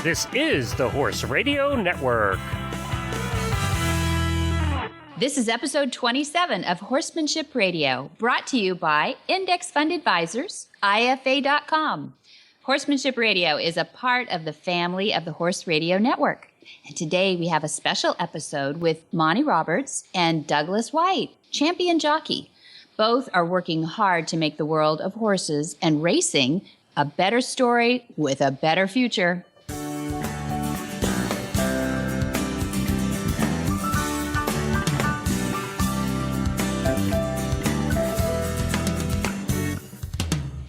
This is the Horse Radio Network. This is episode 27 of Horsemanship Radio, brought to you by Index Fund Advisors, IFA.com. Horsemanship Radio is a part of the family of the Horse Radio Network. And today we have a special episode with Monty Roberts and Douglas White, champion jockey. Both are working hard to make the world of horses and racing a better story with a better future.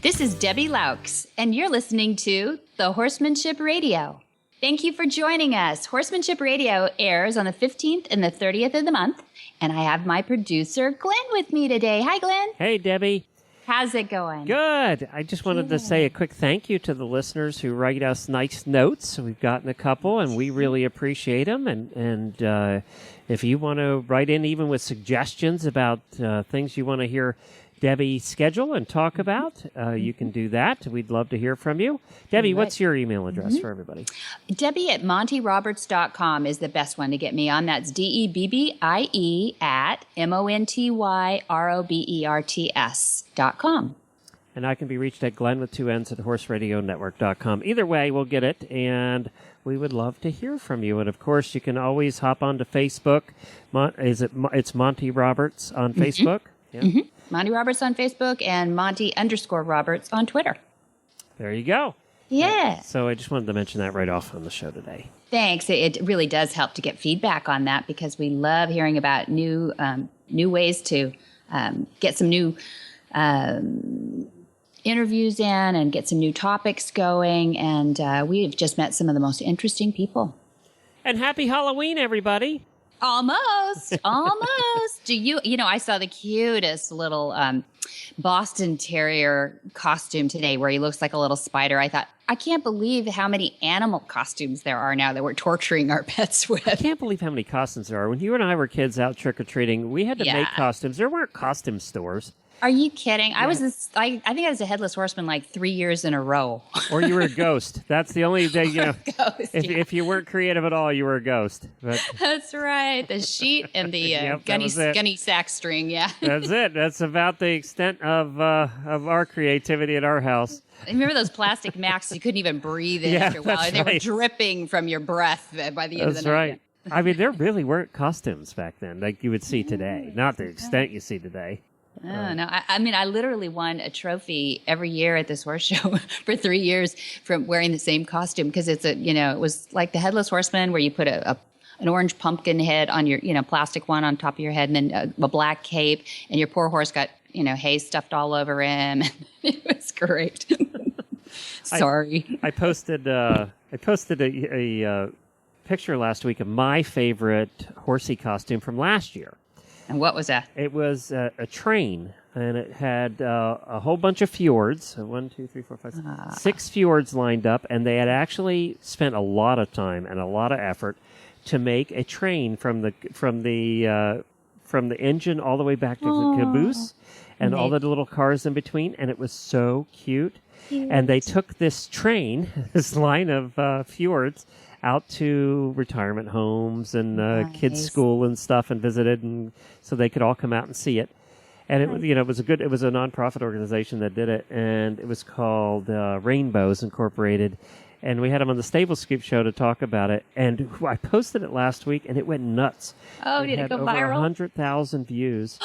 This is Debbie Laux, and you're listening to the Horsemanship Radio. Thank you for joining us. Horsemanship Radio airs on the 15th and the 30th of the month, and I have my producer, Glenn, with me today. Hi, Glenn. Hey, Debbie. How's it going? Good. I just wanted to say a quick thank you to the listeners who write us nice notes. We've gotten a couple, and we really appreciate them. And if you want to write in even with suggestions about things you want to hear Debbie schedule and talk about, you can do that. We'd love to hear from you. Debbie, what's your email address for everybody? Debbie at montyroberts.com is the best one to get me on. That's DEBBIE at MONTYROBERTS.com. And I can be reached at Glenn with 2 N's at horseradionetwork.com. Either way, we'll get it, and we would love to hear from you. And, of course, you can always hop onto Facebook. It's Monty Roberts on Facebook? Yeah. Mm-hmm. Monty Roberts on Facebook and Monty_Roberts on Twitter. There you go. Yeah. So I just wanted to mention that right off on the show today. Thanks. It really does help to get feedback on that because we love hearing about new ways to get some new interviews in and get some new topics going. And we've just met some of the most interesting people. And happy Halloween, everybody. Almost. Do you know, I saw the cutest little Boston Terrier costume today where he looks like a little spider. I thought, I can't believe how many animal costumes there are now that we're torturing our pets with. I can't believe how many costumes there are. When you and I were kids out trick-or-treating, we had to make costumes. There weren't costume stores. Are you kidding? Yeah. I think I was a headless horseman like 3 years in a row. Or you were a ghost. That's the only thing, you know. If you weren't creative at all, you were a ghost. But that's right. The sheet and the gunny sack string, yeah. That's it. That's about the extent of our creativity at our house. Remember those plastic masks you couldn't even breathe in after a while? And they were dripping from your breath by the end of the night. That's right. I mean, there really weren't costumes back then like you would see today. Not the extent you see today. Oh, no. I mean, I literally won a trophy every year at this horse show for 3 years from wearing the same costume because it was like the Headless Horseman where you put an orange pumpkin head on your, plastic one on top of your head and then a black cape and your poor horse got, hay stuffed all over him. It was great. Sorry. I posted a picture last week of my favorite horsey costume from last year. And what was that? It was a train, and it had a whole bunch of fjords. So 1, 2, 3, 4, 5, 6 fjords lined up, and they had actually spent a lot of time and a lot of effort to make a train from the engine all the way back to the caboose, and all the little cars in between. And it was so cute. And they took this train, this line of fjords, out to retirement homes and kids' school and stuff, and visited, and so they could all come out and see it. And it was, it was a nonprofit organization that did it, and it was called Rainbows Incorporated. And we had them on the Stable Scoop show to talk about it. And I posted it last week, and it went nuts. Oh, did it go viral? Over 100,000 views.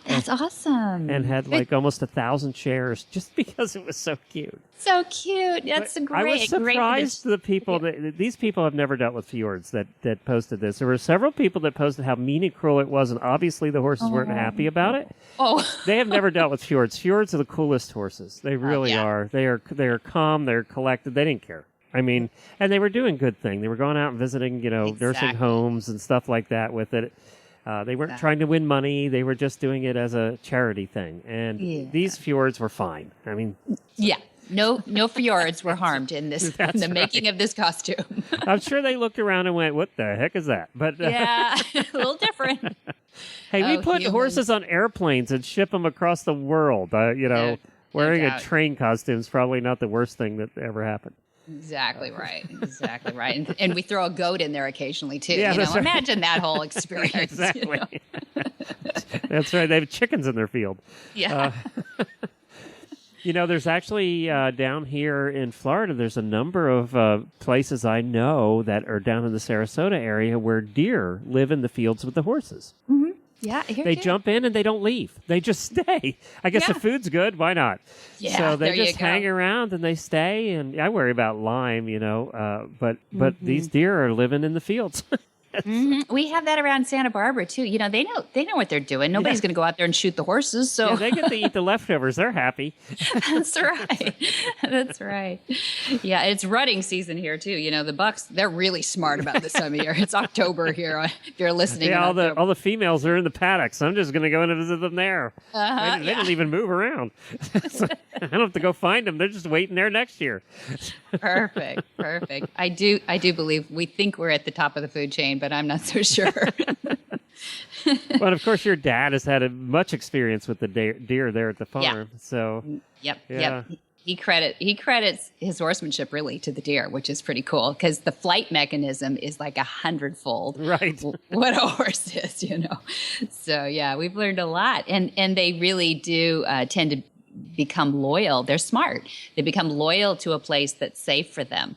That's awesome. And had like almost 1,000 shares just because it was so cute. So cute. That's great. I was surprised the people these people have never dealt with fjords that posted this. There were several people that posted how mean and cruel it was, and obviously the horses weren't happy about it. Oh, they have never dealt with fjords. Fjords are the coolest horses. They really are. They are calm. They're collected. They didn't care. I mean, and they were doing good thing. They were going out and visiting, nursing homes and stuff like that with it. They weren't trying to win money. They were just doing it as a charity thing. And these fjords were fine. I mean, no fjords were harmed in this in the making of this costume. I'm sure they looked around and went, "What the heck is that?" But a little different. Hey, we put horses on airplanes and ship them across the world. Wearing a train costume is probably not the worst thing that ever happened. Exactly right. Exactly right. And we throw a goat in there occasionally too. Yeah, that's right. Imagine that whole experience. Exactly. That's right. They have chickens in their field. Yeah. There's actually down here in Florida, there's a number of places I know that are down in the Sarasota area where deer live in the fields with the horses. Mm-hmm. Yeah, here they too. jump in and they don't leave. They just stay. I guess the food's good. Why not? Yeah, so they there just hang around and they stay. And I worry about Lyme, but these deer are living in the fields. Mm-hmm. We have that around Santa Barbara too. They know what they're doing. Nobody's going to go out there and shoot the horses. So they get to eat the leftovers. They're happy. That's right. That's right. Yeah, it's rutting season here too. The bucks, they're really smart about this time of year. It's October here. If you're listening, yeah, all the females are in the paddocks. I'm just going to go in and visit them there. They don't even move around. So I don't have to go find them. They're just waiting there next year. Perfect. I do believe we think we're at the top of the food chain, but I'm not so sure. Well, of course, your dad has had much experience with the deer there at the farm. Yeah. So, Yep. He credits his horsemanship really to the deer, which is pretty cool because the flight mechanism is like 100-fold. Right. What a horse is, So yeah, we've learned a lot, and they really do tend to become loyal. They're smart. They become loyal to a place that's safe for them.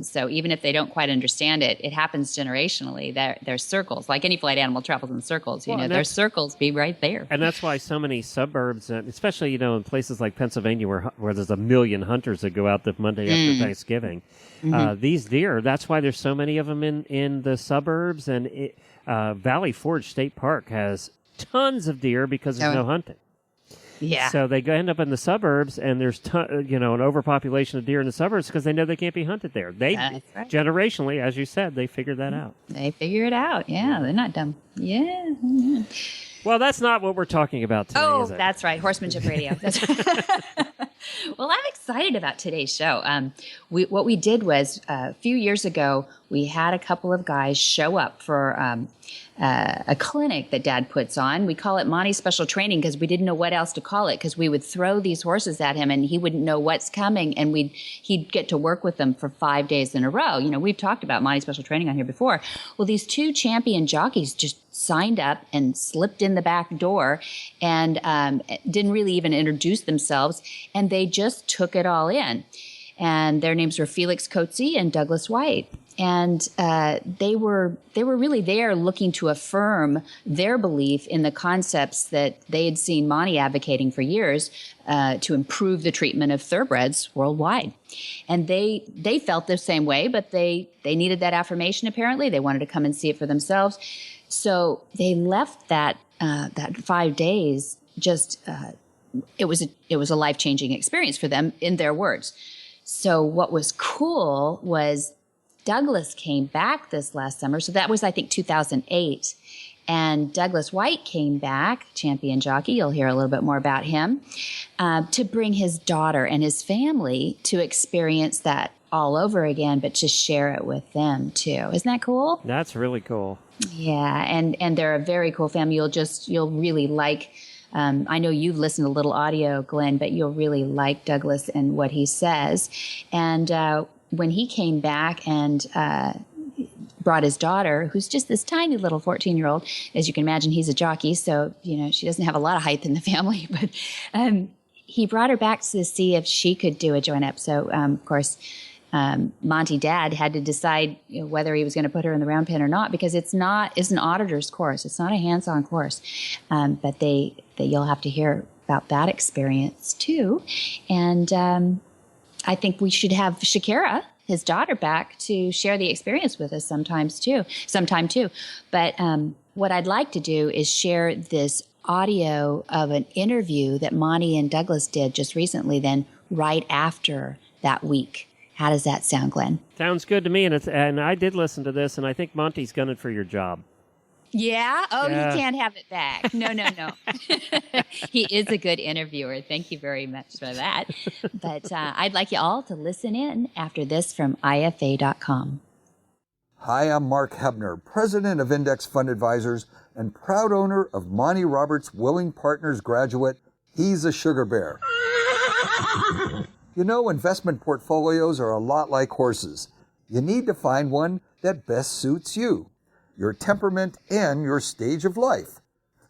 So even if they don't quite understand it, it happens generationally. There's circles, like any flight animal travels in circles. Their circles be right there. And that's why so many suburbs, especially in places like Pennsylvania, where there's 1 million hunters that go out the Monday after Thanksgiving. Mm-hmm. These deer, that's why there's so many of them in the suburbs. And Valley Forge State Park has tons of deer because there's no hunting. Yeah. So they end up in the suburbs, and there's an overpopulation of deer in the suburbs because they know they can't be hunted there. That's right. Generationally, as you said, they figured that out. They figure it out. Yeah, they're not dumb. Yeah. Well, that's not what we're talking about today, is it? That's right. Horsemanship Radio. That's right. Well, I'm excited about today's show. What we did was a few years ago, we had a couple of guys show up for a clinic that Dad puts on. We call it Monty Special Training because we didn't know what else to call it because we would throw these horses at him and he wouldn't know what's coming, and he'd get to work with them for 5 days in a row. We've talked about Monty Special Training on here before. Well, these two champion jockeys just signed up and slipped in the back door and didn't really even introduce themselves, and they just took it all in. And their names were Felix Coetzee and Douglas White. And they were really there looking to affirm their belief in the concepts that they had seen Monty advocating for years to improve the treatment of thoroughbreds worldwide. And they felt the same way, but they needed that affirmation apparently. They wanted to come and see it for themselves. So they left that 5 days just it was a life-changing experience for them, in their words. So what was cool was Douglas came back this last summer. So that was, I think, 2008. And Douglas White came back, champion jockey. You'll hear a little bit more about him, to bring his daughter and his family to experience that all over again, but to share it with them too. Isn't that cool? That's really cool. Yeah. And they're a very cool family. You'll really like, I know you've listened to a little audio, Glenn, but you'll really like Douglas and what he says. And when he came back and brought his daughter, who's just this tiny little 14-year-old, as you can imagine, he's a jockey, so she doesn't have a lot of height in the family, but he brought her back to see if she could do a join-up. So, of course, Monty Dad had to decide whether he was going to put her in the round pen or not, because it's an auditor's course. It's not a hands-on course, but you'll have to hear about that experience too. And I think we should have Shakira, his daughter, back to share the experience with us sometime too. But what I'd like to do is share this audio of an interview that Monty and Douglas did just recently, then right after that week. How does that sound, Glenn? Sounds good to me, and I did listen to this, and I think Monty's gunning for your job. Yeah? Oh, Yeah. He can't have it back. No. He is a good interviewer. Thank you very much for that. But I'd like you all to listen in after this from IFA.com. Hi, I'm Mark Hebner, president of Index Fund Advisors and proud owner of Monty Roberts' Willing Partners graduate, He's a Sugar Bear. You know, investment portfolios are a lot like horses. You need to find one that best suits you, your temperament, and your stage of life.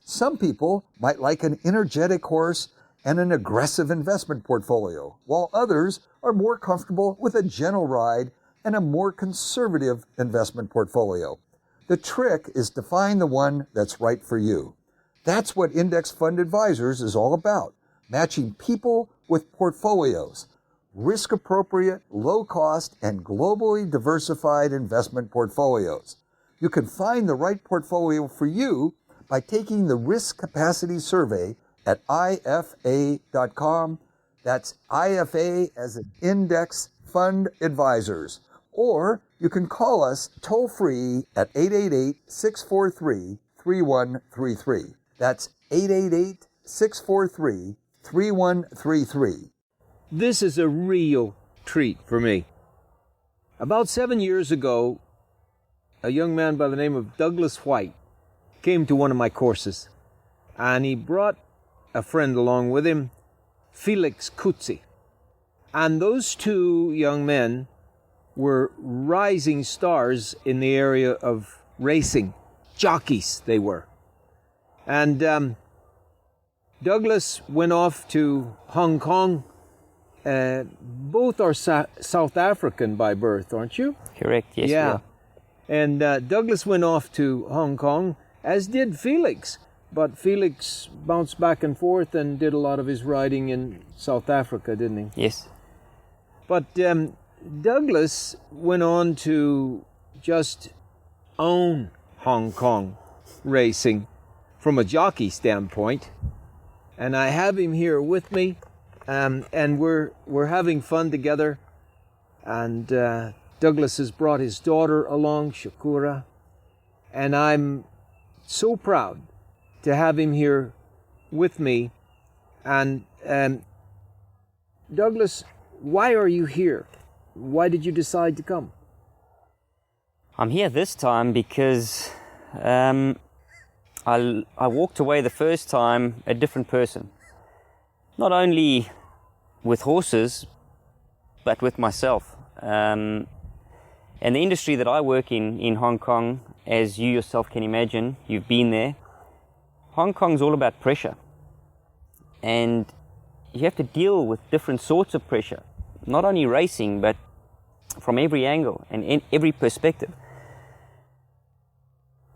Some people might like an energetic horse and an aggressive investment portfolio, while others are more comfortable with a gentle ride and a more conservative investment portfolio. The trick is to find the one that's right for you. That's what Index Fund Advisors is all about, matching people with portfolios, risk-appropriate, low-cost, and globally diversified investment portfolios. You can find the right portfolio for you by taking the Risk Capacity Survey at IFA.com. That's IFA as an Index Fund Advisors. Or you can call us toll-free at 888-643-3133. That's 888-643-3133. This is a real treat for me. About 7 years ago, a young man by the name of Douglas White came to one of my courses, and he brought a friend along with him, Felix Kutzi. And those two young men were rising stars in the area of racing. Jockeys they were. And Douglas went off to Hong Kong. Both are South African by birth, aren't you? Correct, yes. Yeah. And Douglas went off to Hong Kong, as did Felix. But Felix bounced back and forth and did a lot of his riding in South Africa, didn't he? Yes. But Douglas went on to just own Hong Kong racing from a jockey standpoint. And I have him here with me, and we're having fun together. And Douglas has brought his daughter along, Shakura, and I'm so proud to have him here with me. And Douglas, why are you here? Why did you decide to come? I'm here this time because I walked away the first time a different person. Not only with horses, but with myself. And the industry that I work in Hong Kong, as you yourself can imagine, you've been there, Hong Kong's all about pressure. And you have to deal with different sorts of pressure. Not only racing, but from every angle and in every perspective.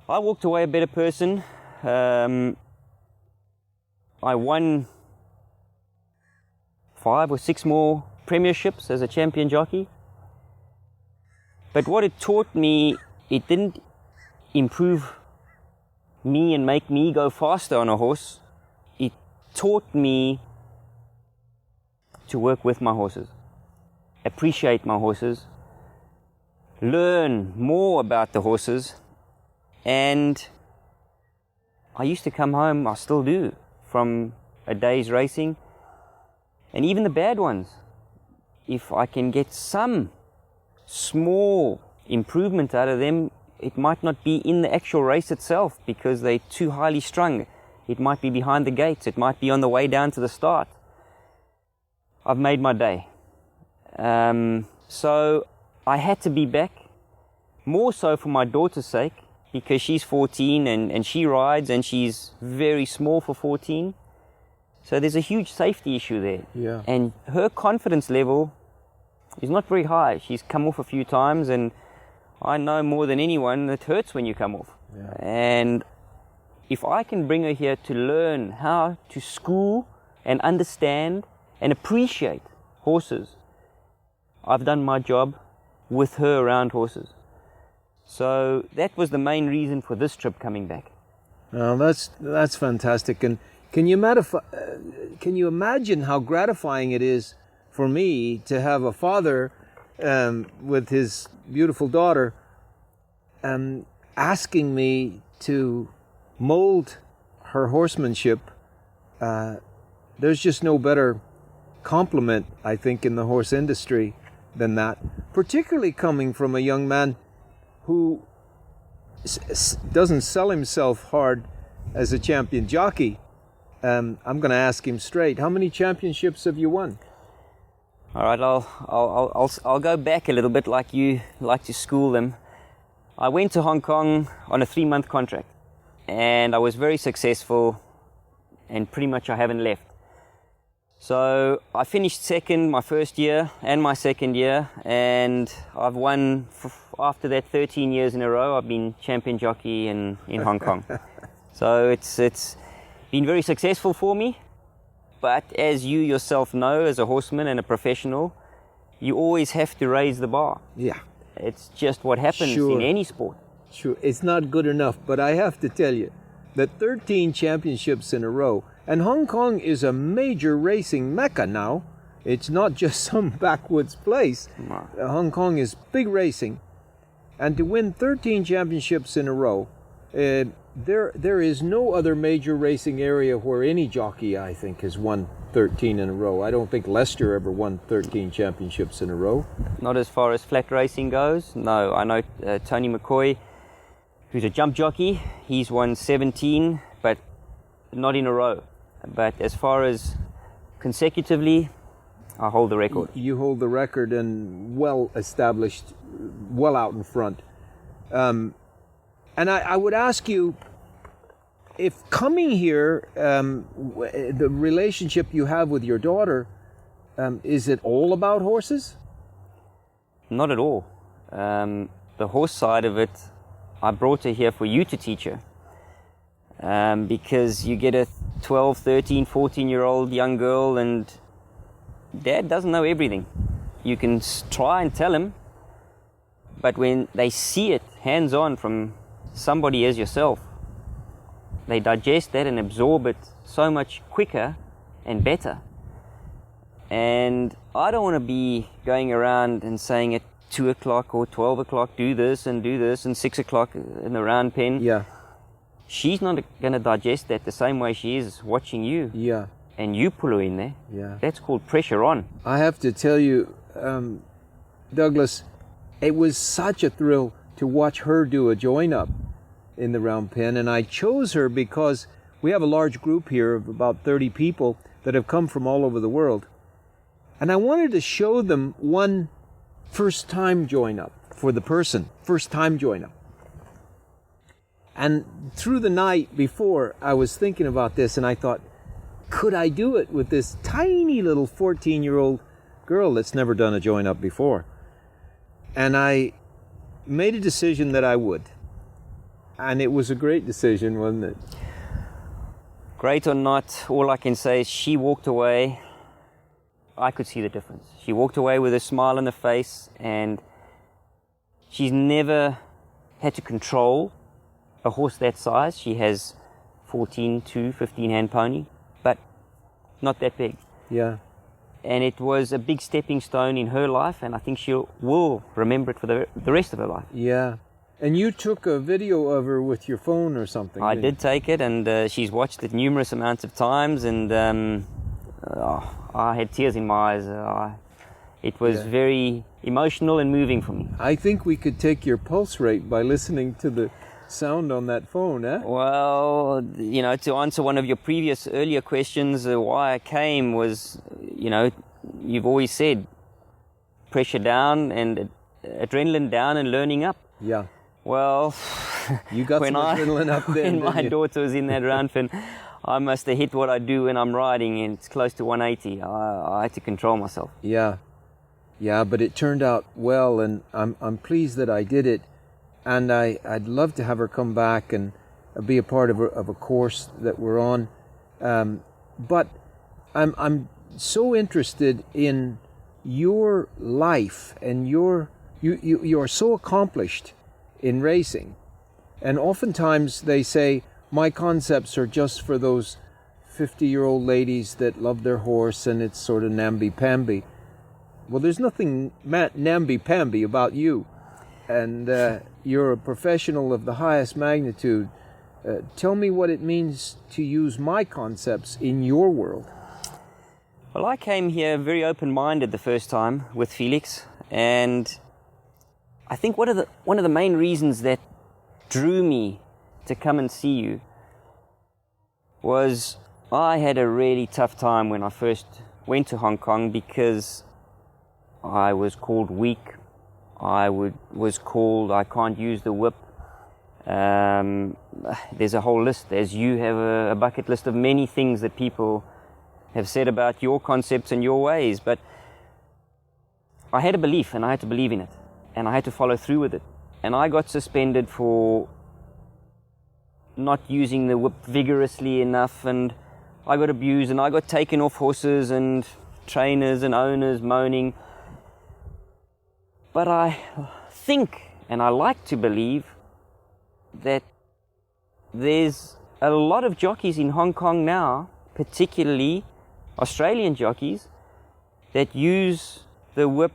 I walked away a better person. I won 5 or 6 more premierships as a champion jockey. But what it taught me, it didn't improve me and make me go faster on a horse. It taught me to work with my horses, appreciate my horses, learn more about the horses. And I used to come home, I still do, from a day's racing, and even the bad ones, if I can get some small improvement out of them, it might not be in the actual race itself because they're too highly strung. It might be behind the gates, it might be on the way down to the start. I've made my day. So I had to be back, more so for my daughter's sake, because she's 14 and she rides and she's very small for 14. So there's a huge safety issue there. Yeah. And her confidence level is not very high. She's come off a few times, and I know more than anyone that hurts when you come off. Yeah. And if I can bring her here to learn how to school and understand and appreciate horses, I've done my job with her around horses. So that was the main reason for this trip coming back. Oh, that's fantastic. And can you imagine how gratifying it is for me to have a father with his beautiful daughter asking me to mold her horsemanship? There's just no better compliment, I think, in the horse industry than that, particularly coming from a young man who doesn't sell himself hard as a champion jockey. I'm going to ask him straight. How many championships have you won? All right, I'll go back a little bit like you like to school them. I went to Hong Kong on a 3-month contract, and I was very successful, and pretty much I haven't left. So I finished second my first year and my second year, and I've won after that 13 years in a row. I've been champion jockey in Hong Kong. So it's been very successful for me. But as you yourself know, as a horseman and a professional, you always have to raise the bar. Yeah. It's just what happens Sure. in any sport. Sure, it's not good enough, but I have to tell you that 13 championships in a row, and Hong Kong is a major racing mecca now. It's not just some backwoods place. No. Hong Kong is big racing, and to win 13 championships in a row, there is no other major racing area where any jockey, I think, has won 13 in a row. I don't think Leicester ever won 13 championships in a row. Not as far as flat racing goes. No, I know Tony McCoy, who's a jump jockey. He's won 17, but not in a row. But as far as consecutively, I hold the record. You hold the record and well established, well out in front. And I would ask you, if coming here, the relationship you have with your daughter, is it all about horses? Not at all. The horse side of it, I brought her here for you to teach her. Because you get a 12, 13, 14-year-old young girl and Dad doesn't know everything. You can try and tell him, but when they see it hands-on from somebody as yourself, they digest that and absorb it so much quicker and better. And I don't want to be going around and saying at 2 o'clock or 12 o'clock, do this, and 6 o'clock in the round pen. Yeah. She's not going to digest that the same way she is watching you. Yeah. And you pull her in there. Yeah. That's called pressure on. I have to tell you, Douglas, it was such a thrill to watch her do a join-up in the round pen, and I chose her because we have a large group here of about 30 people that have come from all over the world, and I wanted to show them one first-time join-up for the person, first-time join-up. And through the night before, I was thinking about this, and I thought, could I do it with this tiny little 14-year-old girl that's never done a join-up before? And I made a decision that I would. And it was a great decision, wasn't it? Great or not, all I can say is she walked away. I could see the difference. She walked away with a smile on her face, and she's never had to control a horse that size. She has 14 to 15 hand pony, but not that big. Yeah. And it was a big stepping stone in her life, and I think she will remember it for the rest of her life. Yeah. And you took a video of her with your phone or something? I did take it, and she's watched it numerous amounts of times, and I had tears in my eyes. It was very emotional and moving for me. I think we could take your pulse rate by listening to the sound on that phone, eh? Well, you know, to answer one of your earlier questions, why I came was, you know, you've always said pressure down and adrenaline down and learning up. Yeah. Well, you got some adrenaline up there. When my daughter was in that round fin, I must have hit what I do when I'm riding, and it's close to 180. I had to control myself. Yeah. Yeah, but it turned out well, and I'm pleased that I did it. And I'd love to have her come back and be a part of a course that we're on. But I'm so interested in your life, and you're so accomplished in racing. And oftentimes they say, my concepts are just for those 50-year-old ladies that love their horse, and it's sort of namby-pamby. Well, there's nothing namby-pamby about you. And you're a professional of the highest magnitude. Tell me what it means to use my concepts in your world. Well, I came here very open-minded the first time with Felix, and I think one of the main reasons that drew me to come and see you was I had a really tough time when I first went to Hong Kong, because I was called weak. Was called I can't use the whip. There's a whole list. As you have a bucket list of many things that people have said about your concepts and your ways, but I had a belief and I had to believe in it and I had to follow through with it. And I got suspended for not using the whip vigorously enough, and I got abused and I got taken off horses and trainers and owners moaning. But I think, and I like to believe, that there's a lot of jockeys in Hong Kong now, particularly Australian jockeys, that use the whip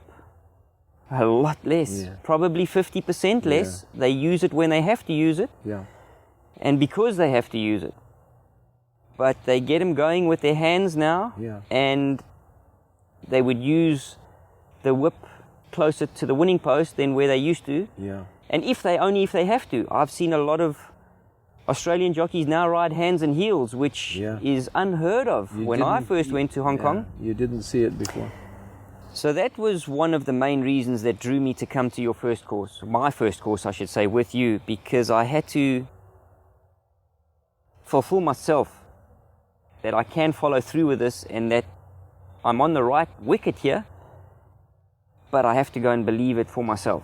a lot less, probably 50% less. They use it when they have to use it, and because they have to use it. But they get them going with their hands now, and they would use the whip closer to the winning post than where they used to. And if they have to. I've seen a lot of Australian jockeys now ride hands and heels, which is unheard of when I first went to Hong Kong. You didn't see it before. So that was one of the main reasons that drew me to come to your first course, my first course, I should say, with you, because I had to fulfill myself that I can follow through with this and that I'm on the right wicket here, but I have to go and believe it for myself.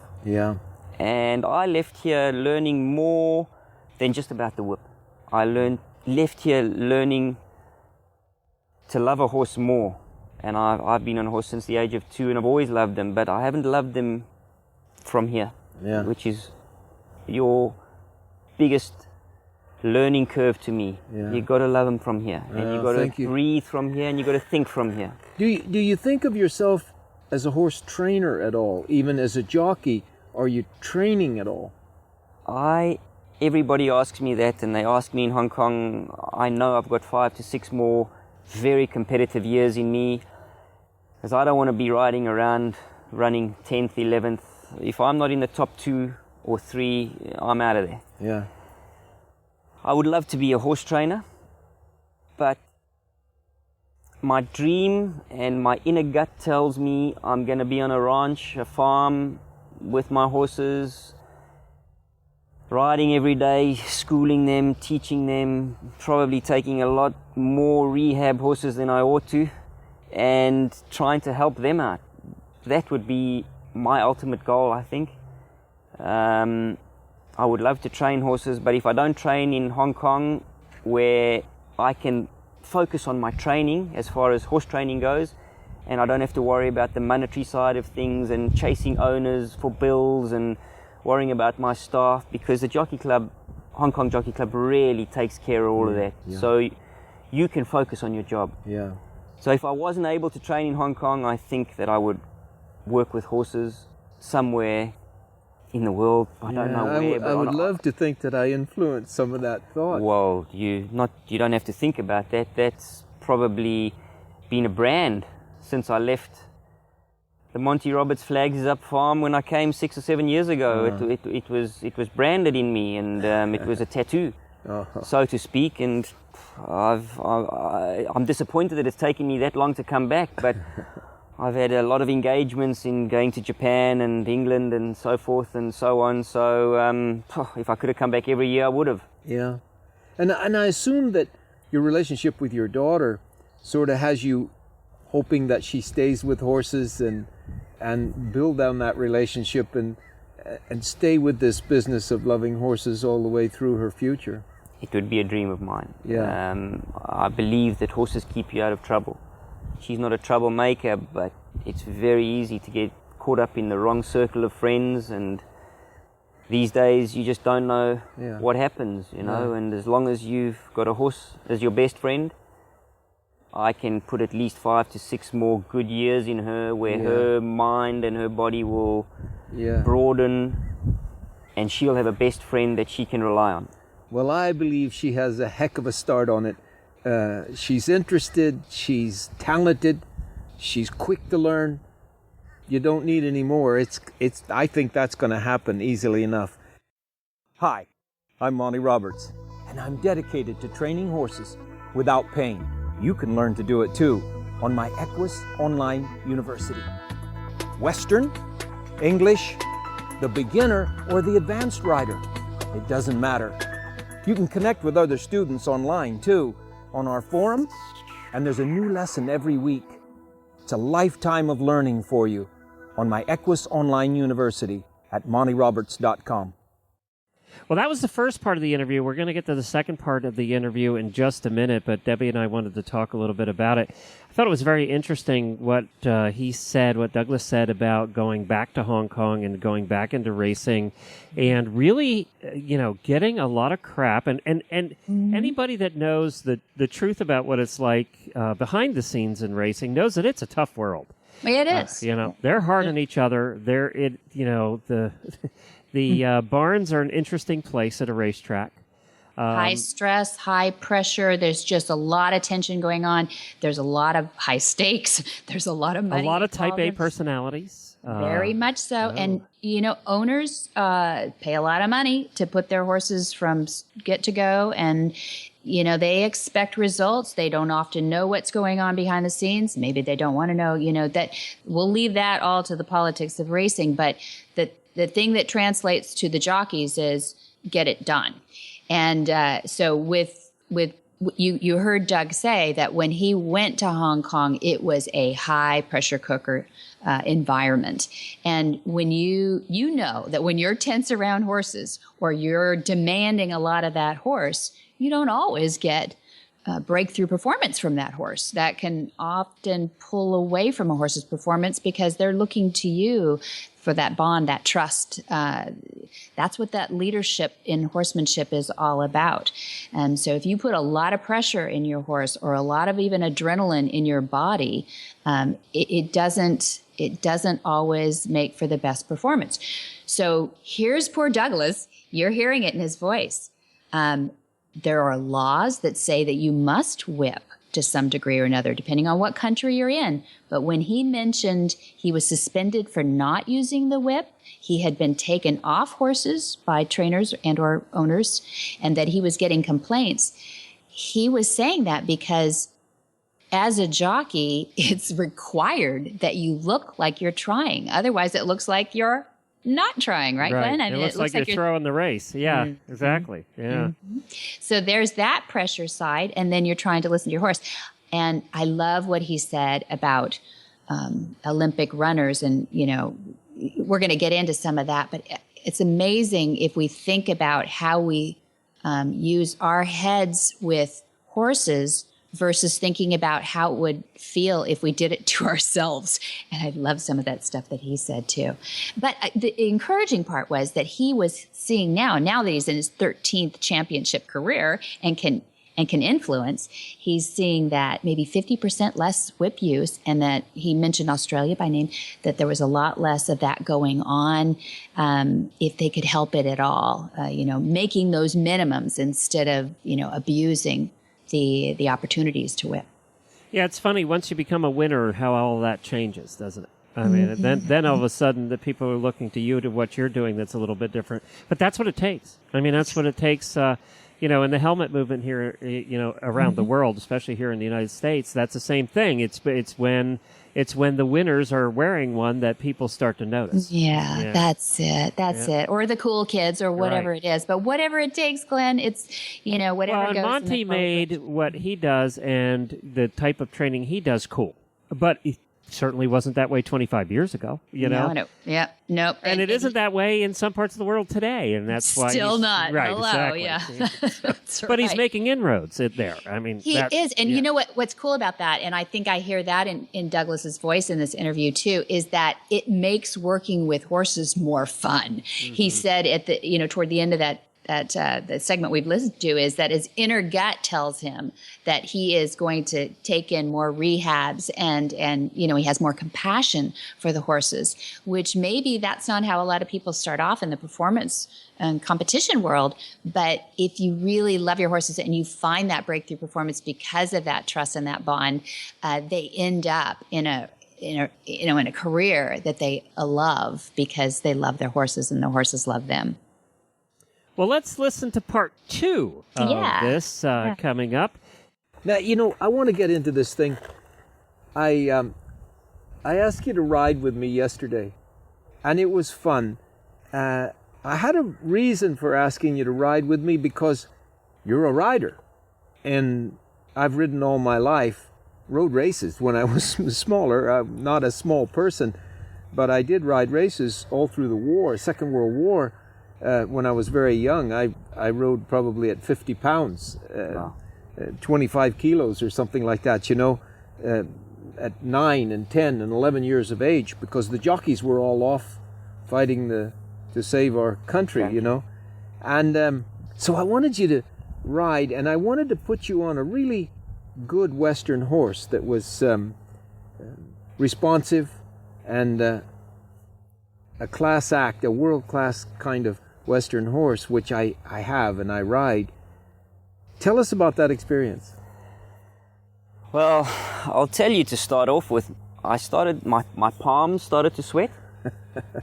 And I left here learning more than just about the whip. I left here learning to love a horse more. And I've been on a horse since the age of 2 and I've always loved them, but I haven't loved them from here, which is your biggest learning curve to me. You got to love them from here, and you got to breathe from here, and you got to think from here. Do you think of yourself as a horse trainer at all, even as a jockey? Are you training at all? Everybody asks me that, and they ask me in Hong Kong. I know I've got 5 to 6 more very competitive years in me, because I don't want to be riding around running 10th, 11th. If I'm not in the top 2 or 3, I'm out of there. I would love to be a horse trainer, but my dream and my inner gut tells me I'm going to be on a ranch, a farm, with my horses, riding every day, schooling them, teaching them, probably taking a lot more rehab horses than I ought to, and trying to help them out. That would be my ultimate goal, I think. I would love to train horses, but if I don't train in Hong Kong, where I can focus on my training as far as horse training goes, and I don't have to worry about the monetary side of things and chasing owners for bills and worrying about my staff, because the Jockey Club, Hong Kong Jockey Club, really takes care of all of that. So you can focus on your job. So if I wasn't able to train in Hong Kong, I think that I would work with horses somewhere in the world. I don't know where. I would love to think that I influenced some of that thought. Well, you don't have to think about that. That's probably been a brand since I left the Monty Roberts Flags Up farm when I came 6 or 7 years ago. It was branded in me, and it was a tattoo, so to speak. And I'm disappointed that it's taken me that long to come back, but I've had a lot of engagements in going to Japan and England and so forth and so on. So if I could have come back every year, I would have. And I assume that your relationship with your daughter sort of has you hoping that she stays with horses and build on that relationship and stay with this business of loving horses all the way through her future. It would be a dream of mine. I believe that horses keep you out of trouble. She's not a troublemaker, but it's very easy to get caught up in the wrong circle of friends, and these days you just don't know what happens, you know. And as long as you've got a horse as your best friend, I can put at least 5 to 6 more good years in her, where her mind and her body will broaden, and she'll have a best friend that she can rely on. Well, I believe she has a heck of a start on it. She's interested, she's talented, she's quick to learn. You don't need any more. I think that's going to happen easily enough. Hi, I'm Monty Roberts, and I'm dedicated to training horses without pain. You can learn to do it too on my Equus Online University. Western, English, the beginner, or the advanced rider. It doesn't matter. You can connect with other students online too, on our forum, and there's a new lesson every week. It's a lifetime of learning for you on my Equus Online University at montyroberts.com. Well, that was the first part of the interview. We're going to get to the second part of the interview in just a minute, but Debbie and I wanted to talk a little bit about it. I thought it was very interesting what he said, what Douglas said about going back to Hong Kong and going back into racing and really, getting a lot of crap. And anybody that knows the truth about what it's like behind the scenes in racing knows that it's a tough world. It is. They're hard on each other. The barns are an interesting place at a racetrack. High stress, high pressure. There's just a lot of tension going on. There's a lot of high stakes. There's a lot of money. A lot of type A personalities. Very much so. And, owners pay a lot of money to put their horses from get to go. And, they expect results. They don't often know what's going on behind the scenes. Maybe they don't want to know, that we'll leave that all to the politics of racing. But the thing that translates to the jockeys is get it done. And so with you heard Doug say that when he went to Hong Kong, it was a high pressure cooker environment. And when you know that when you're tense around horses or you're demanding a lot of that horse, you don't always get breakthrough performance from that horse. That can often pull away from a horse's performance because they're looking to you for that bond, that trust. That's what that leadership in horsemanship is all about. And so if you put a lot of pressure in your horse or a lot of even adrenaline in your body, it doesn't always make for the best performance. So here's poor Douglas. You're hearing it in his voice. There are laws that say that you must whip to some degree or another, depending on what country you're in. But when he mentioned he was suspended for not using the whip, he had been taken off horses by trainers and or owners, and that he was getting complaints. He was saying that because as a jockey, it's required that you look like you're trying. Otherwise, it looks like you're not trying, right, Glenn? I mean, it looks like you're throwing the race. Yeah, exactly. Yeah. Mm-hmm. So there's that pressure side, and then you're trying to listen to your horse. And I love what he said about Olympic runners, and, we're going to get into some of that, but it's amazing if we think about how we use our heads with horses versus thinking about how it would feel if we did it to ourselves. And I love some of that stuff that he said too. But the encouraging part was that he was seeing now that he's in his 13th championship career and can influence, he's seeing that maybe 50% less whip use, and that he mentioned Australia by name, that there was a lot less of that going on if they could help it at all, making those minimums instead of, abusing the opportunities to whip. Yeah, it's funny. Once you become a winner, how all that changes, doesn't it? I mean, then all of a sudden the people are looking to you to what you're doing that's a little bit different. But that's what it takes. I mean, that's what it takes, in the helmet movement here, around the world, especially here in the United States, that's the same thing. It's when the winners are wearing one that people start to notice. Yeah. That's it. That's it. Or the cool kids or whatever it is. But whatever it takes, Glenn, it's, whatever well, goes. Monty made what he does and the type of training he does cool. But it certainly wasn't that way 25 years ago, No. Yeah. Nope. And it isn't that way in some parts of the world today, and that's why still not. Right, Hello, exactly. yeah. That's but he's making inroads there. I mean, he is. And you know what's cool about that, and I think I hear that in Douglas's voice in this interview too, is that it makes working with horses more fun. Mm-hmm. He said at the toward the end of that the segment we've listened to, is that his inner gut tells him that he is going to take in more rehabs and he has more compassion for the horses, which maybe that's not how a lot of people start off in the performance and competition world. But if you really love your horses and you find that breakthrough performance because of that trust and that bond, they end up in a career that they love because they love their horses and the horses love them. Well, let's listen to part 2 of this coming up. Now, I want to get into this thing. I I asked you to ride with me yesterday, and it was fun. I had a reason for asking you to ride with me because you're a rider, and I've ridden all my life, road races when I was smaller. I'm not a small person, but I did ride races all through the war, Second World War. When I was very young, I rode probably at 50 pounds, Wow. 25 kilos or something like that, at 9 and 10 and 11 years of age, because the jockeys were all off fighting to save our country, And so I wanted you to ride, and I wanted to put you on a really good Western horse that was responsive and a class act, a world-class kind of Western horse, which I have and I ride. Tell us about that experience. Well, I'll tell you to start off with, my palms started to sweat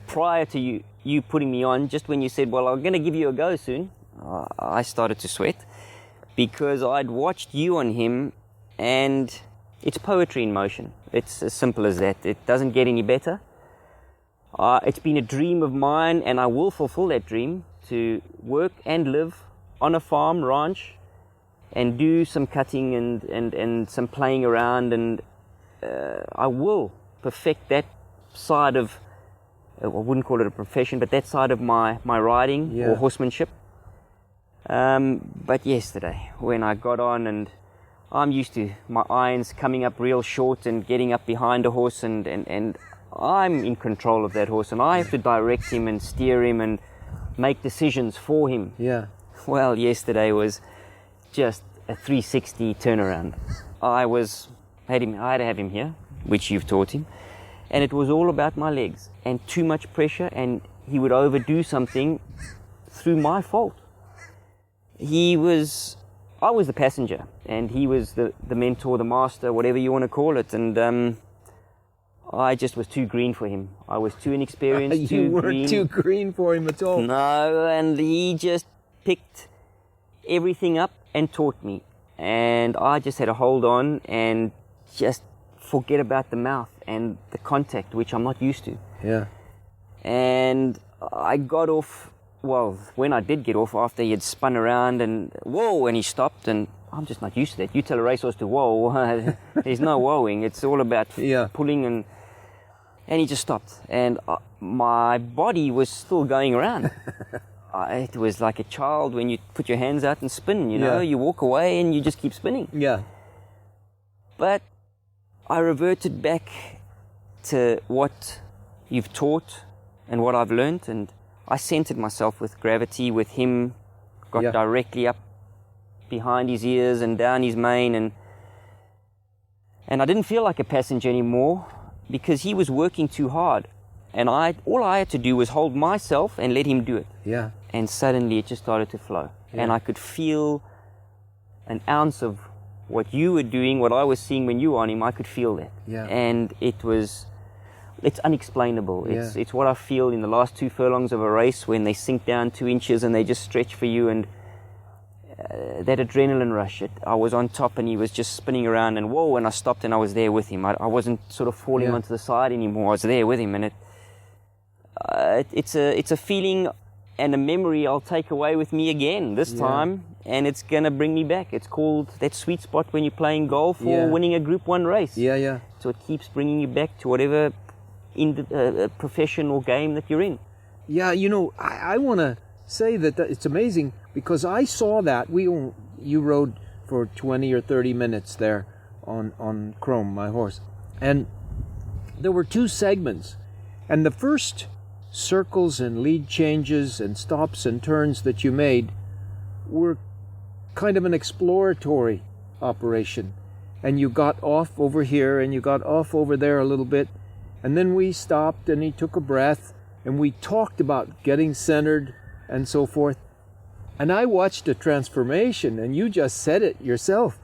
prior to you putting me on. Just when you said, well, I'm going to give you a go soon, I started to sweat because I'd watched you on him, and it's poetry in motion. It's as simple as that. It doesn't get any better. It's been a dream of mine, and I will fulfill that dream, to work and live on a farm ranch and do some cutting and some playing around, and I will perfect that side of, I wouldn't call it a profession, but that side of my riding or horsemanship. But yesterday, when I got on, and I'm used to my irons coming up real short and getting up behind a horse, and I'm in control of that horse, and I have to direct him and steer him and make decisions for him. Yeah. Well, yesterday was just a 360 turnaround. I had to have him here, which you've taught him, and it was all about my legs and too much pressure, and he would overdo something through my fault. I was the passenger, and he was the mentor, the master, whatever you want to call it, and I just was too green for him. I was too inexperienced, You weren't too green for him at all. No, and he just picked everything up and taught me. And I just had to hold on and just forget about the mouth and the contact, which I'm not used to. Yeah. And I got off, well, when I did get off, after he had spun around and whoa, and he stopped, and I'm just not used to that. You tell a racehorse to whoa, there's no whoaing. It's all about pulling, and he just stopped. And my body was still going around. It was like a child when you put your hands out and spin, you walk away and you just keep spinning. Yeah. But I reverted back to what you've taught and what I've learned, and I centered myself with gravity, with him, got directly up behind his ears and down his mane, and I didn't feel like a passenger anymore because he was working too hard, and all I had to do was hold myself and let him do it. Yeah. And suddenly it just started to flow, and I could feel an ounce of what you were doing, what I was seeing when you were on him. I could feel that, and it's unexplainable. It's what I feel in the last 2 furlongs of a race when they sink down 2 inches and they just stretch for you, and that adrenaline rush. I was on top and he was just spinning around, and whoa, and I stopped and I was there with him. I wasn't sort of falling onto the side anymore. I was there with him, and it's a feeling and a memory I'll take away with me again this time, and it's going to bring me back. It's called that sweet spot when you're playing golf or winning a Group 1 race. Yeah. So it keeps bringing you back to whatever professional game that you're in. Yeah, I want to say that it's amazing because I saw that. You rode for 20 or 30 minutes there on Chrome, my horse. And there were 2 segments. And the first circles and lead changes and stops and turns that you made were kind of an exploratory operation. And you got off over here and you got off over there a little bit. And then we stopped and he took a breath and we talked about getting centered and so forth. And I watched a transformation, and you just said it yourself.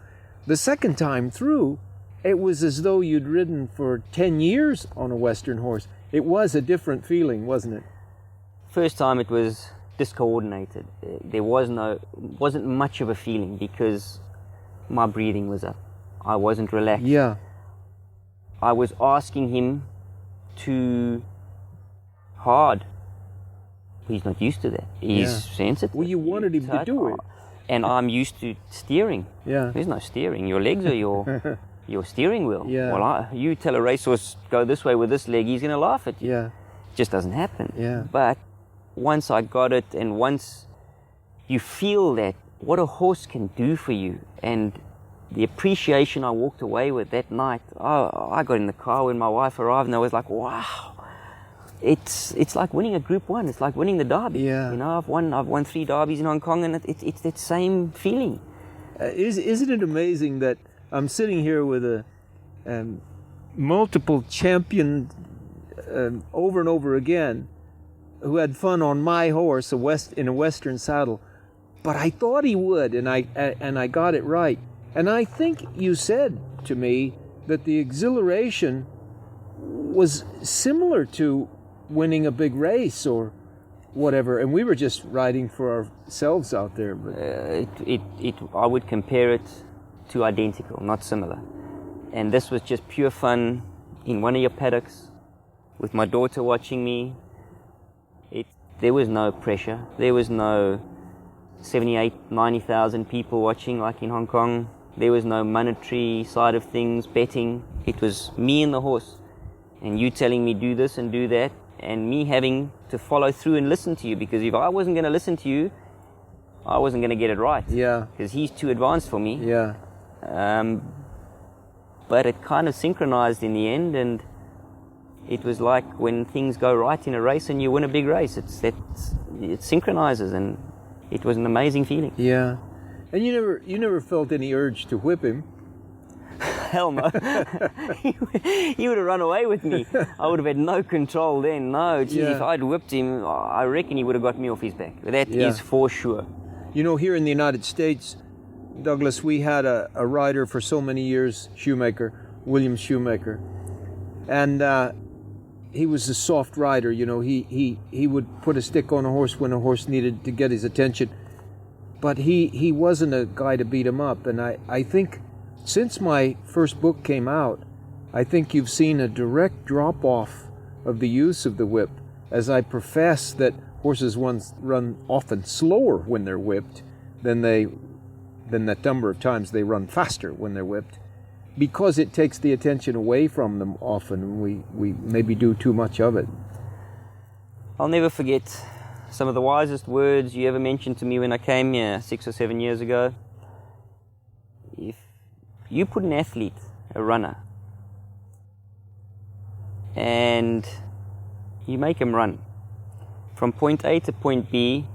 The second time through, it was as though you'd ridden for 10 years on a Western horse. It was a different feeling, wasn't it? First time it was discoordinated. There wasn't much of a feeling because my breathing was up. I wasn't relaxed. Yeah. I was asking him too hard. He's not used to that. He's sensitive. Well, you wanted him to do it. And I'm used to steering. Yeah. There's no steering. Your legs are your steering wheel. Yeah. Well, you tell a racehorse, go this way with this leg, he's going to laugh at you. Yeah. It just doesn't happen. Yeah. But once I got it, and once you feel that, what a horse can do for you, and the appreciation I walked away with that night, I got in the car when my wife arrived, and I was like, wow. It's like winning a Group 1. It's like winning the Derby. Yeah. You know, I've won 3 Derbies in Hong Kong, and it's that same feeling. Isn't it amazing that I'm sitting here with a multiple champion over and over again, who had fun on my horse, in a Western saddle, but I thought he would, and I got it right. And I think you said to me that the exhilaration was similar to winning a big race or whatever, and we were just riding for ourselves out there. But I would compare it to identical, not similar. And this was just pure fun in one of your paddocks with my daughter watching me. There was no pressure. There was no 78, 90,000 people watching like in Hong Kong. There was no monetary side of things, betting. It was me and the horse, and you telling me do this and do that, and me having to follow through and listen to you, because if I wasn't going to listen to you, I wasn't going to get it right. Yeah. Because he's too advanced for me. Yeah. But it kind of synchronized in the end, and it was like when things go right in a race and you win a big race. It synchronizes, and it was an amazing feeling. Yeah. And you never felt any urge to whip him? Hell no. He would have run away with me. I would have had no control then. No, geez, if I'd whipped him, I reckon he would have got me off his back. That is for sure. You know, here in the United States, Douglas, we had a rider for so many years, William Shoemaker. And he was a soft rider, you know. He would put a stick on a horse when a horse needed to get his attention. But he wasn't a guy to beat him up. And I think since my first book came out, I think you've seen a direct drop-off of the use of the whip, as I profess that horses run often slower when they're whipped than that number of times they run faster when they're whipped, because it takes the attention away from them often. We maybe do too much of it. I'll never forget some of the wisest words you ever mentioned to me when I came here 6 or 7 years ago. If you put an athlete, a runner, and you make him run from point A to point B,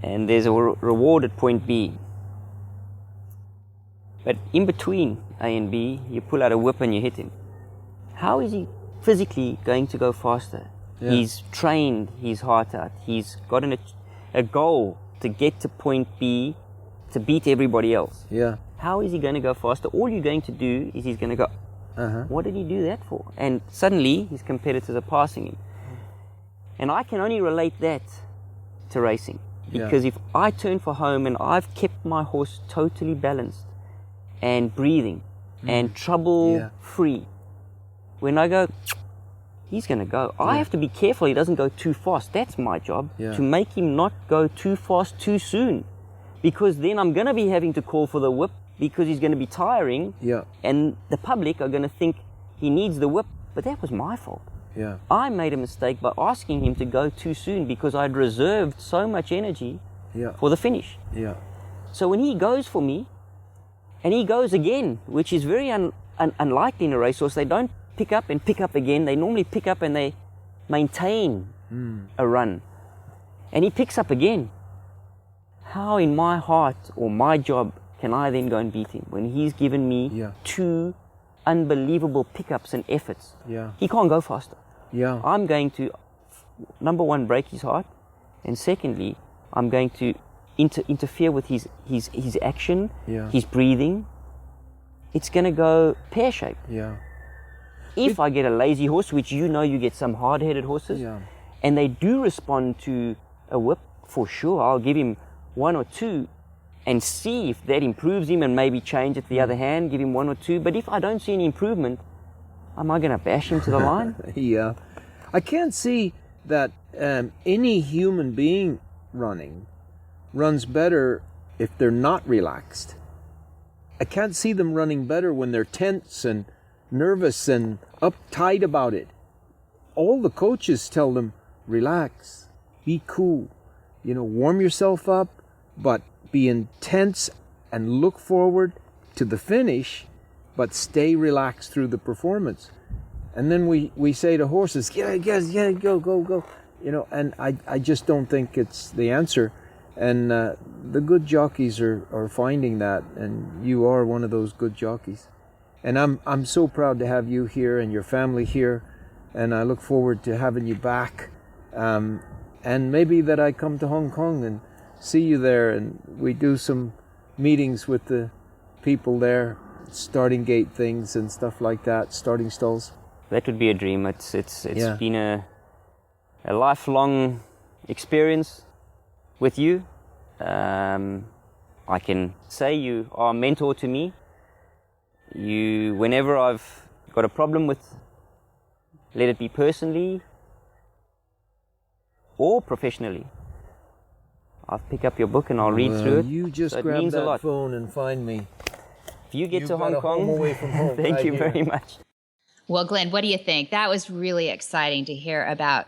and there's a reward at point B, but in between A and B, you pull out a whip and you hit him, how is he physically going to go faster? Yeah. He's trained his heart out. He's got a goal to get to point B to beat everybody else. Yeah. How is he going to go faster? All you're going to do is he's going to go, what did he do that for? And suddenly his competitors are passing him. And I can only relate that to racing. Because if I turn for home and I've kept my horse totally balanced and breathing and trouble free, when I go, he's going to go. I have to be careful he doesn't go too fast. That's my job, to make him not go too fast too soon. Because then I'm going to be having to call for the whip, because he's going to be tiring. Yeah. And the public are going to think he needs the whip. But that was my fault. Yeah. I made a mistake by asking him to go too soon, because I'd reserved so much energy for the finish. Yeah. So when he goes for me, and he goes again, which is very unlikely in a racehorse, they don't pick up and pick up again. They normally pick up and they maintain a run. And he picks up again. How in my heart or my job can I then go and beat him when he's given me 2 unbelievable pickups and efforts? Yeah. He can't go faster. Yeah. I'm going to, number one, break his heart, and secondly, I'm going to interfere with his action, his breathing. It's going to go pear-shaped. Yeah. If I get a lazy horse, which you know you get some hard-headed horses, and they do respond to a whip, for sure, I'll give him 1 or 2 and see if that improves him, and maybe change it the other hand, give him 1 or 2. But if I don't see any improvement, am I going to bash him to the line? Yeah. I can't see that any human being runs better if they're not relaxed. I can't see them running better when they're tense and nervous and uptight about it. All the coaches tell them, relax, be cool, warm yourself up, but be intense and look forward to the finish, but stay relaxed through the performance. And then we say to horses, yeah, go, and I just don't think it's the answer. And the good jockeys are finding that, and you are one of those good jockeys. And I'm so proud to have you here and your family here, and I look forward to having you back. And maybe that I come to Hong Kong and see you there, and we do some meetings with the people there, starting gate things and stuff like that, starting stalls. That would be a dream. It's been a lifelong experience with you. I can say you are a mentor to me. Whenever I've got a problem with, let it be personally or professionally, I'll pick up your book and I'll read through it. You just so grab that phone and find me. If you get to Hong got a Kong, home away from home. thank right you here. very much. Well, Glenn, what do you think? That was really exciting to hear about,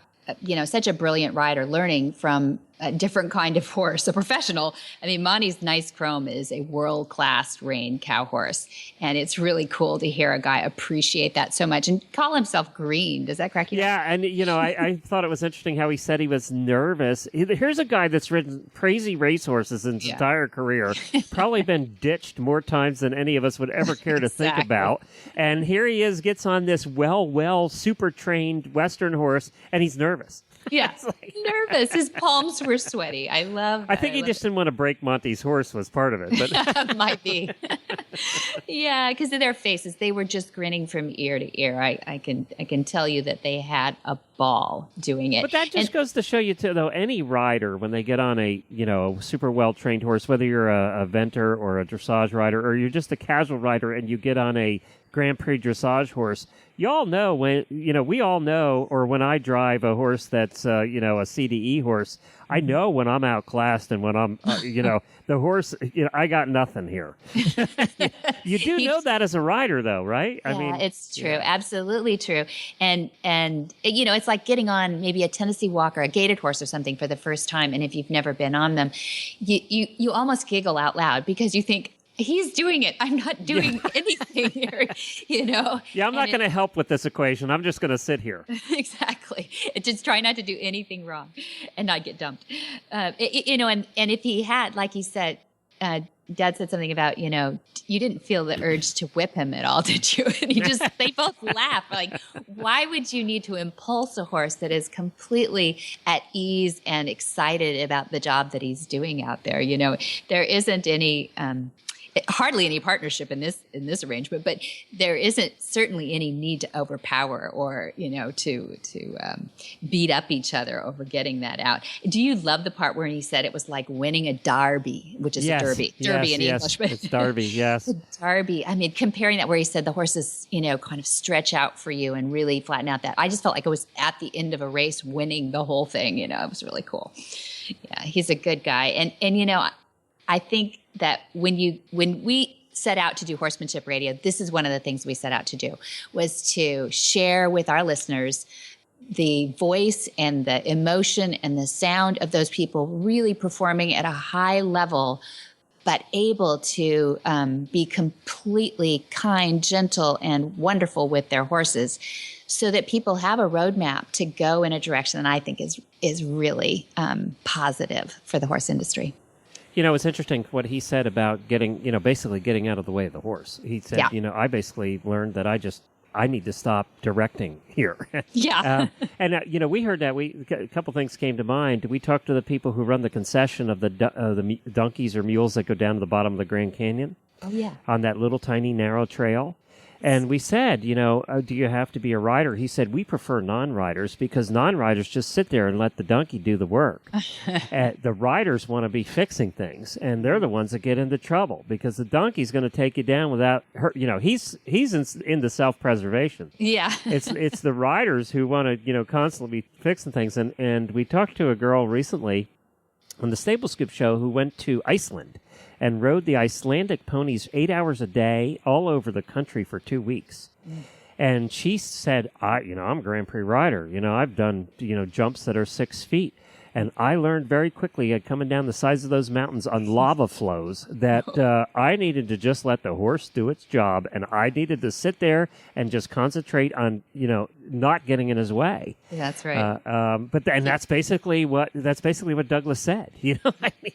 such a brilliant rider learning from a different kind of horse, a professional. I mean, Monty's Nice Chrome is a world-class rein cow horse, and it's really cool to hear a guy appreciate that so much and call himself green. Does that crack you up? Yeah, and I thought it was interesting how he said he was nervous. Here's a guy that's ridden crazy racehorses in his entire career, probably been ditched more times than any of us would ever care to think about. And here he is, gets on this well, super trained Western horse, and he's nervous. Yeah, nervous. His palms were sweaty. I love that. I think he just didn't want to break Monty's horse was part of it. But might be. Yeah, because of their faces, they were just grinning from ear to ear. I can tell you that they had a ball doing it. But that just goes to show you, too, though, any rider, when they get on a super well-trained horse, whether you're a venter or a dressage rider, or you're just a casual rider and you get on a Grand Prix dressage horse, you all know we all know, or when I drive a horse that's, a CDE horse, I know when I'm outclassed and when I'm, the horse, I got nothing here. You do know that as a rider, though, right? Yeah, I mean, it's true. Absolutely true. And it's like getting on maybe a Tennessee Walker, a gaited horse or something for the first time. And if you've never been on them, you almost giggle out loud because you think, he's doing it. I'm not doing anything here, Yeah, I'm not going to help with this equation. I'm just going to sit here. Exactly. Just try not to do anything wrong and not get dumped. And if he had, like he said, Dad said something about, you didn't feel the urge to whip him at all, did you? And they both laugh. Like, why would you need to impulse a horse that is completely at ease and excited about the job that he's doing out there? There isn't any, hardly any partnership in this arrangement, but there isn't certainly any need to overpower or to beat up each other over getting that out. Do you love the part where he said it was like winning a derby, which is a derby in English, but it's derby, yes. Derby. I mean, comparing that where he said the horses kind of stretch out for you and really flatten out that. I just felt like I was at the end of a race winning the whole thing. It was really cool. Yeah, he's a good guy, and I think that when we set out to do Horsemanship Radio, this is one of the things we set out to do, was to share with our listeners the voice and the emotion and the sound of those people really performing at a high level, but able to be completely kind, gentle, and wonderful with their horses, so that people have a roadmap to go in a direction that I think is really positive for the horse industry. It's interesting what he said about basically getting out of the way of the horse. He said, I basically learned that I need to stop directing here. Yeah. We heard that. A couple things came to mind. We talked to the people who run the concession of the donkeys or mules that go down to the bottom of the Grand Canyon. Oh, yeah. On that little tiny narrow trail. And we said, do you have to be a rider? He said, we prefer non-riders because non-riders just sit there and let the donkey do the work. The riders want to be fixing things, and they're the ones that get into trouble because the donkey's going to take you down without hurt. He's into self-preservation. Yeah. It's the riders who want to, constantly be fixing things. And we talked to a girl recently on the Stable Scoop show who went to Iceland and rode the Icelandic ponies 8 hours a day all over the country for 2 weeks. And she said, I'm a Grand Prix rider. I've done, jumps that are 6 feet. And I learned very quickly coming down the sides of those mountains on lava flows that I needed to just let the horse do its job. And I needed to sit there and just concentrate on, not getting in his way. That's right. And that's basically what Douglas said.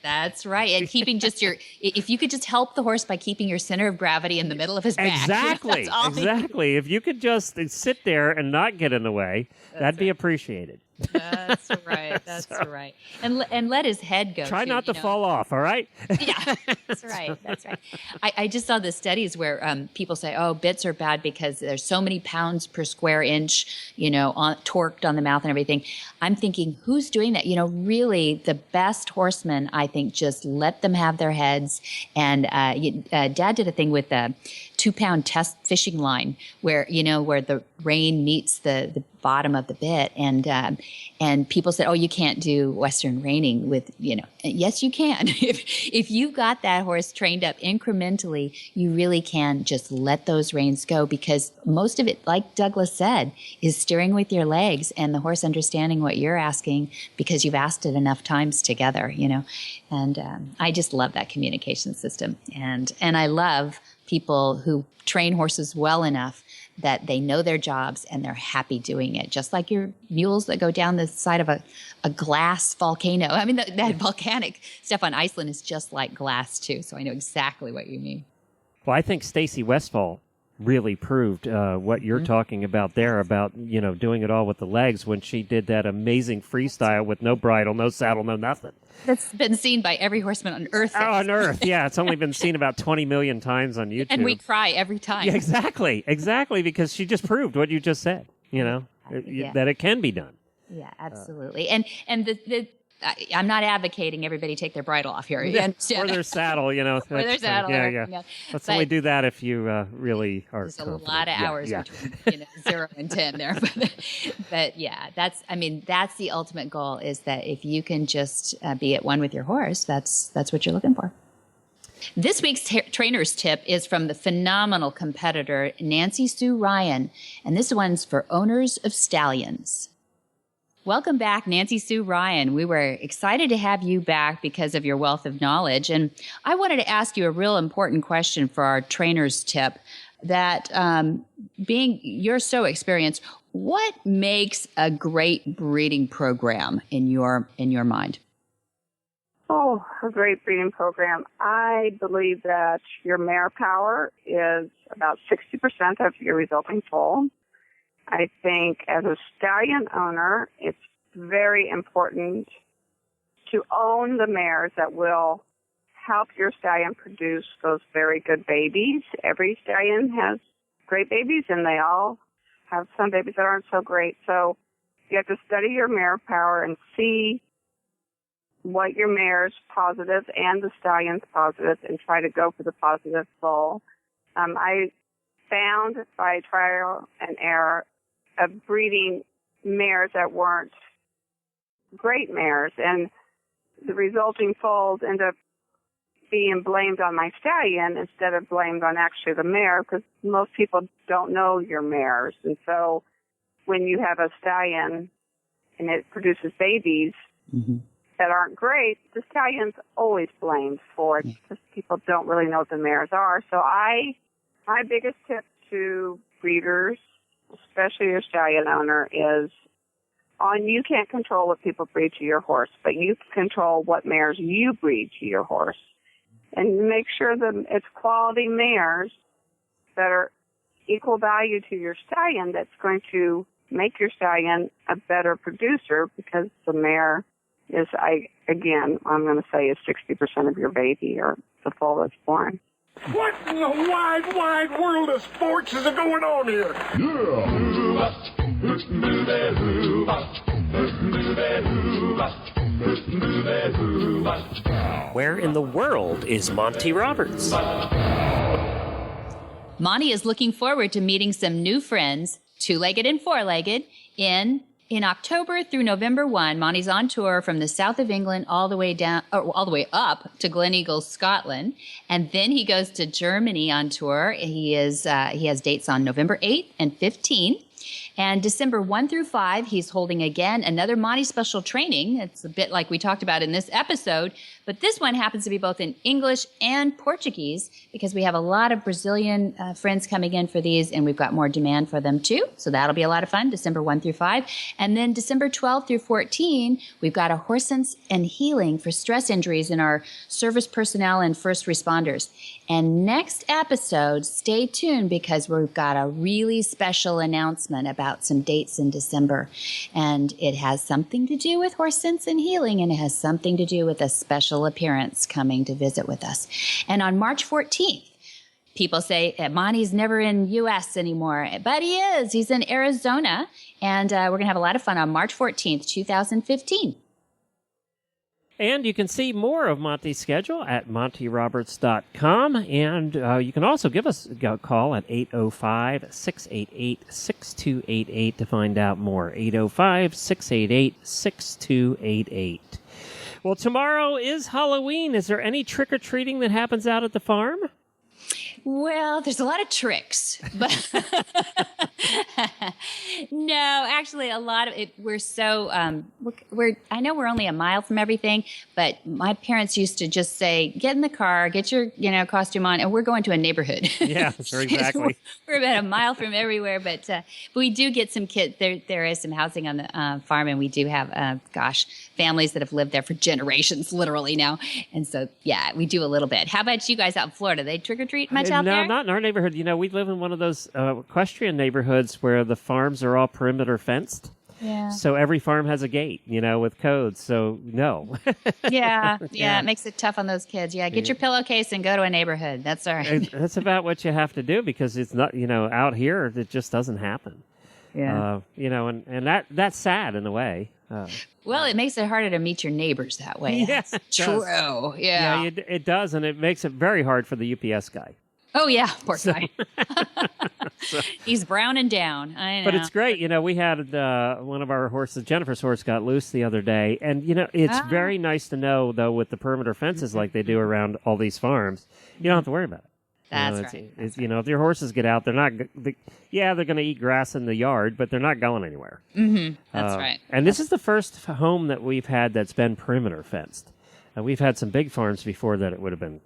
That's right. And keeping if you could just help the horse by keeping your center of gravity in the middle of his back. Exactly. Exactly. If you could just sit there and not get in the way, that'd be appreciated. That's right. That's right. And let his head go. Try not to fall off. All right. Yeah, that's right. That's right. I just saw the studies where people say, bits are bad because there's so many pounds per square inch, torqued on the mouth and everything. I'm thinking, who's doing that? Really, the best horsemen, I think, just let them have their heads. And Dad did a thing with a 2-pound test fishing line where the rein meets the bottom of the bit, and people said, you can't do Western reining with, yes, you can. If you got that horse trained up incrementally, you really can just let those reins go, because most of it, like Douglas said, is steering with your legs and the horse understanding what you're asking because you've asked it enough times together, and I just love that communication system. And I love people who train horses well enough that they know their jobs and they're happy doing it, just like your mules that go down the side of a glass volcano. I mean, that volcanic stuff on Iceland is just like glass, too, so I know exactly what you mean. Well, I think Stacy Westfall really proved what you're talking about there, about, doing it all with the legs when she did that amazing freestyle with no bridle, no saddle, no nothing. That's been seen by every horseman on Earth. Oh, on Earth, yeah. It's only been seen about 20 million times on YouTube. And we cry every time. Yeah, exactly, because she just proved what you just said, that it can be done. Yeah, absolutely. And I'm not advocating everybody take their bridle off here. Or their saddle, Or their saddle. Yeah. Let's only do that if you really are There's confident. a lot of hours between 0 and 10 there. But yeah, that's the ultimate goal, is that if you can just be at one with your horse, that's what you're looking for. This week's trainer's tip is from the phenomenal competitor, Nancy Sue Ryan. And this one's for owners of stallions. Welcome back, Nancy Sue Ryan. We were excited to have you back because of your wealth of knowledge. And I wanted to ask you a real important question for our trainer's tip, that you're so experienced, what makes a great breeding program in your mind? Oh, a great breeding program. I believe that your mare power is about 60% of your resulting foal. I think as a stallion owner, it's very important to own the mares that will help your stallion produce those very good babies. Every stallion has great babies, and they all have some babies that aren't so great. So you have to study your mare power and see what your mare's positive and the stallion's positive, and try to go for the positive foal. I found by trial and error of breeding mares that weren't great mares, and the resulting foals end up being blamed on my stallion instead of blamed on actually the mare, because most people don't know your mares. And so when you have a stallion and it produces babies that aren't great, the stallion's always blamed for it because people don't really know what the mares are. So my biggest tip to breeders, especially your stallion owner, is you can't control what people breed to your horse, but you can control what mares you breed to your horse. And make sure that it's quality mares that are equal value to your stallion that's going to make your stallion a better producer, because the mare is, I'm going to say, is 60% of your baby or the foal that's born. What in the wide, wide world of sports is going on here? Where in the world is Monty Roberts? Monty is looking forward to meeting some new friends, two-legged and four-legged, in October through November 1. Monty's on tour from the south of England all the way up to Gleneagles, Scotland, and then he goes to Germany on tour. He has dates on November 8th and 15th. And December 1 through 5, he's holding again another Monty special training. It's a bit like we talked about in this episode, but this one happens to be both in English and Portuguese because we have a lot of Brazilian friends coming in for these, and we've got more demand for them too. So that'll be a lot of fun, December 1 through 5. And then December 12 through 14, we've got a Horses and Healing for stress injuries in our service personnel and first responders. And next episode, stay tuned because we've got a really special announcement about some dates in December. And it has something to do with Horses and Healing, and it has something to do with a special appearance coming to visit with us. And on March 14th, people say Monty's never in U.S. anymore, but he is. He's in Arizona, and we're going to have a lot of fun on March 14th, 2015. And you can see more of Monty's schedule at montyroberts.com. And you can also give us a call at 805-688-6288 to find out more. 805-688-6288. Well, tomorrow is Halloween. Is there any trick-or-treating that happens out at the farm? Well, there's a lot of tricks, but no, actually a lot of it. We're so, I know we're only a mile from everything, but my parents used to just say, get in the car, get your, costume on, and we're going to a neighborhood. Yeah, exactly. We're about a mile from everywhere, but we do get some kids. There is some housing on the farm, and we do have, families that have lived there for generations, literally now. And so, yeah, we do a little bit. How about you guys out in Florida? They trick-or-treat much out there? No, not in our neighborhood. We live in one of those equestrian neighborhoods where the farms are all perimeter fenced. Yeah. So every farm has a gate, with codes. So no. Yeah. It makes it tough on those kids. Yeah, get your pillowcase and go to a neighborhood. That's all right. That's about what you have to do because it's not, out here it just doesn't happen. Yeah. And that's sad in a way. Well, it makes it harder to meet your neighbors that way. Yeah, That's true. Yeah. It does, and it makes it very hard for the UPS guy. Oh, yeah, poor guy. He's browning down. I know. But it's great. We had one of our horses, Jennifer's horse, got loose the other day. And, it's very nice to know, though, with the perimeter fences like they do around all these farms, you don't have to worry about it. That's right. If your horses get out, they're going to eat grass in the yard, but they're not going anywhere. Mm-hmm. That's right. And this is the first home that we've had that's been perimeter fenced. We've had some big farms before that it would have been,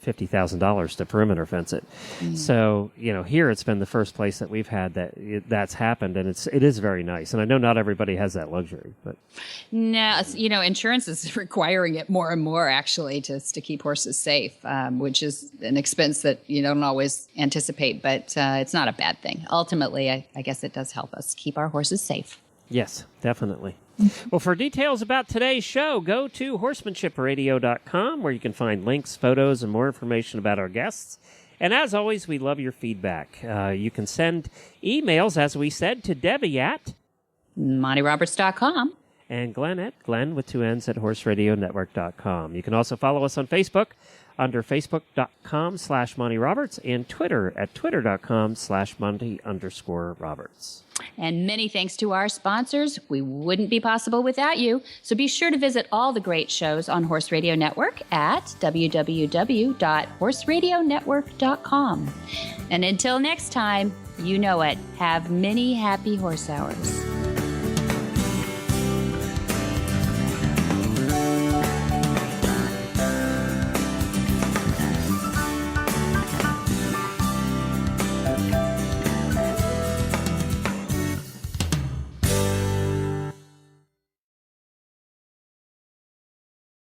$50,000 to perimeter fence it. Mm. So, here it's been the first place that we've had that's happened, and it is very nice. And I know not everybody has that luxury, but no, insurance is requiring it more and more actually to keep horses safe, which is an expense that you don't always anticipate, but it's not a bad thing. Ultimately, I guess it does help us keep our horses safe. Yes, definitely. Well, for details about today's show, go to horsemanshipradio.com where you can find links, photos, and more information about our guests. And as always, we love your feedback. You can send emails, as we said, to Debbie at MontyRoberts.com and Glenn at Glenn with 2 N's at horseradionetwork.com. You can also follow us on Facebook under facebook.com/Monty Roberts and Twitter at twitter.com/Monty_Roberts. And many thanks to our sponsors. We wouldn't be possible without you. So be sure to visit all the great shows on Horse Radio Network at www.horseradionetwork.com. And until next time, you know it. Have many happy horse hours.